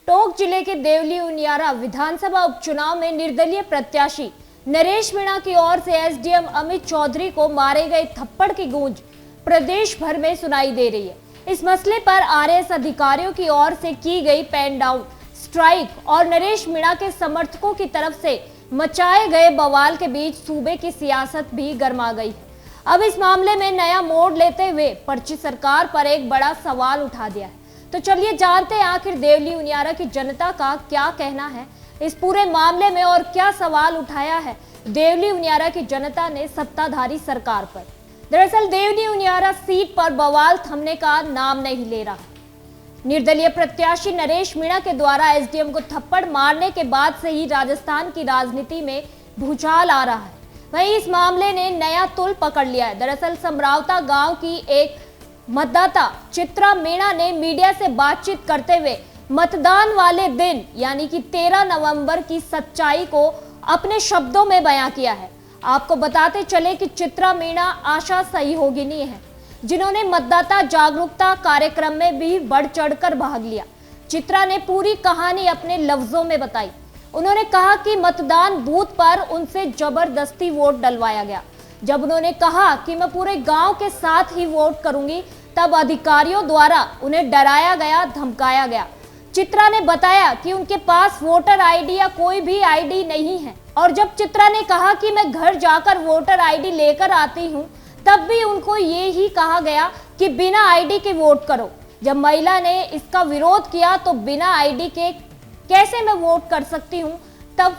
टोंक जिले के देवली उनियारा विधानसभा उपचुनाव में निर्दलीय प्रत्याशी नरेश मीणा की ओर से एसडीएम अमित चौधरी को मारे गए थप्पड़ की गूंज प्रदेश भर में सुनाई दे रही है। इस मसले पर आरएएस अधिकारियों की ओर से की गई पेन डाउन स्ट्राइक और नरेश मीणा के समर्थकों की तरफ से मचाए गए बवाल के बीच सूबे की सियासत भी गर्मा गई है। अब इस मामले में नया मोड़ लेते हुए पर्ची सरकार पर एक बड़ा सवाल उठा दिया है। तो चलिए जानते हैं आखिर देवली उनियारा की जनता का क्या कहना है इस पूरे मामले में और क्या सवाल उठाया है देवली उनियारा की जनता ने सत्ताधारी सरकार पर। दरअसल देवली उनियारा सीट पर बवाल थमने का नाम नहीं ले रहा। निर्दलीय प्रत्याशी नरेश मीणा के द्वारा एसडीएम को थप्पड़ मारने के बाद से ही राजस्थान की राजनीति में भूचाल आ रहा है। वहीं इस मामले ने नया तुल पकड़ लिया है। दरअसल समरावता गांव की एक मतदाता चित्रा मीणा ने मीडिया से बातचीत करते हुए मतदान वाले दिन यानी कि 13 नवंबर की सच्चाई को अपने शब्दों में बयां किया है। आपको बताते चले कि चित्रा मीणा आशा सहयोगिनी है जिन्होंने मतदाता जागरूकता कार्यक्रम में भी बढ़ चढ़कर भाग लिया। चित्रा ने पूरी कहानी अपने लफ्जों में बताई। उन्होंने कहा कि मतदान बूथ पर उनसे जबरदस्ती वोट डलवाया गया। जब उन्होंने कहा कि मैं पूरे गांव के साथ ही वोट करूंगी तब अधिकारियों द्वारा उन्हें डराया गया, धमकाया गया। चित्रा ने बताया कि उनके पास वोटर आईडी या कोई भी आईडी नहीं है और जब चित्रा ने कहा कि मैं घर जाकर वोटर आईडी लेकर आती हूं तब भी उनको ये ही कहा गया कि बिना आईडी के वोट करो। जब महिला ने इसका विरोध किया तो बिना आईडी के कैसे मैं वोट कर सकती हूं, तब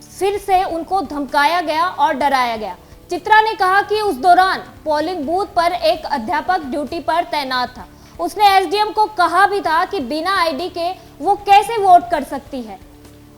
फिर से उनको धमकाया गया और डराया गया। चित्रा ने कहा कि उस दौरान पोलिंग बूथ पर एक अध्यापक ड्यूटी पर तैनात था। उसने एसडीएम को कहा भी था कि बिना आईडी के वो कैसे वोट कर सकती है।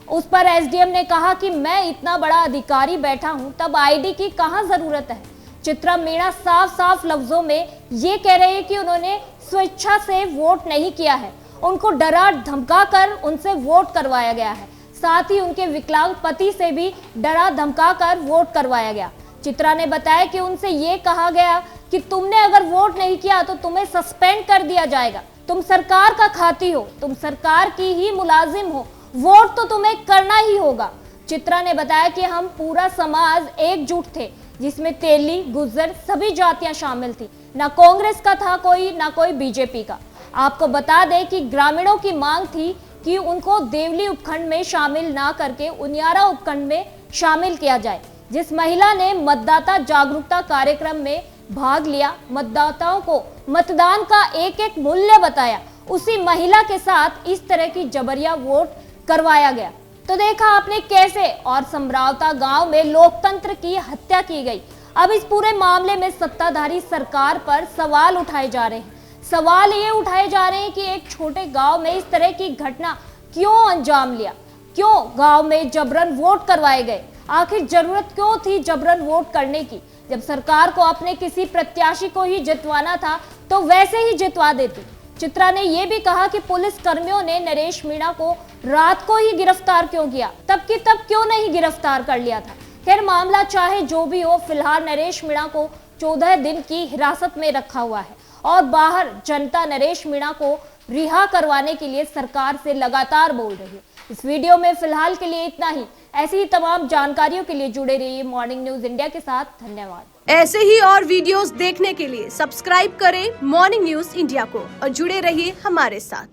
उस पर एसडीएम ने कहा कि मैं इतना बड़ा अधिकारी बैठा हूं तब आईडी की कहां जरूरत है। चित्रा मीणा साफ साफ लफ्जों में ये कह रही है कि उन्होंने स्वेच्छा से वोट नहीं किया है, उनको डरा धमका कर उनसे वोट करवाया गया है। साथ ही उनके विकलांग पति से भी डरा धमका कर वोट करवाया गया। चित्रा ने बताया कि उनसे ये कहा गया कि तुमने अगर वोट नहीं किया तो तुम्हें सस्पेंड कर दिया जाएगा, तुम सरकार का खाती हो, तुम सरकार की ही मुलाजिम हो, वोट तो तुम्हें करना ही होगा। चित्रा ने बताया कि हम पूरा समाज एकजुट थे जिसमें तेली, गुर्जर सभी जातियां शामिल थी, ना कांग्रेस का था कोई, ना कोई बीजेपी का। आपको बता दें कि ग्रामीणों की मांग थी कि उनको देवली उपखंड में शामिल ना करके उनियारा उपखंड में शामिल किया जाए। जिस महिला ने मतदाता जागरूकता कार्यक्रम में भाग लिया, मतदाताओं को मतदान का एक एक मूल्य बताया, उसी महिला के साथ इस तरह की जबरिया वोट करवाया गया। तो देखा आपने कैसे और समरावता गांव में लोकतंत्र की हत्या की गई। अब इस पूरे मामले में सत्ताधारी सरकार पर सवाल उठाए जा रहे हैं। सवाल ये उठाए जा रहे हैं कि एक छोटे गांव में इस तरह की घटना क्यों अंजाम लिया, क्यों गांव में जबरन वोट करवाए गए, आखिर जरूरत क्यों थी जबरन वोट करने की। जब सरकार को अपने किसी प्रत्याशी को ही जितवाना था तो वैसे ही जितवा देती। चित्रा ने यह भी कहा कि पुलिस कर्मियों ने नरेश मीणा को रात को ही गिरफ्तार क्यों किया, तब की तब क्यों नहीं गिरफ्तार कर लिया था। खैर मामला चाहे जो भी हो, फिलहाल नरेश मीणा को 14 दिन की हिरासत में रखा हुआ है और बाहर जनता नरेश मीणा को रिहा करवाने के लिए सरकार से लगातार बोल रही है। इस वीडियो में फिलहाल के लिए इतना ही। ऐसी ही तमाम जानकारियों के लिए जुड़े रहिए मॉर्निंग न्यूज इंडिया के साथ। धन्यवाद। ऐसे ही और वीडियोस देखने के लिए सब्सक्राइब करें मॉर्निंग न्यूज इंडिया को और जुड़े रहिए हमारे साथ।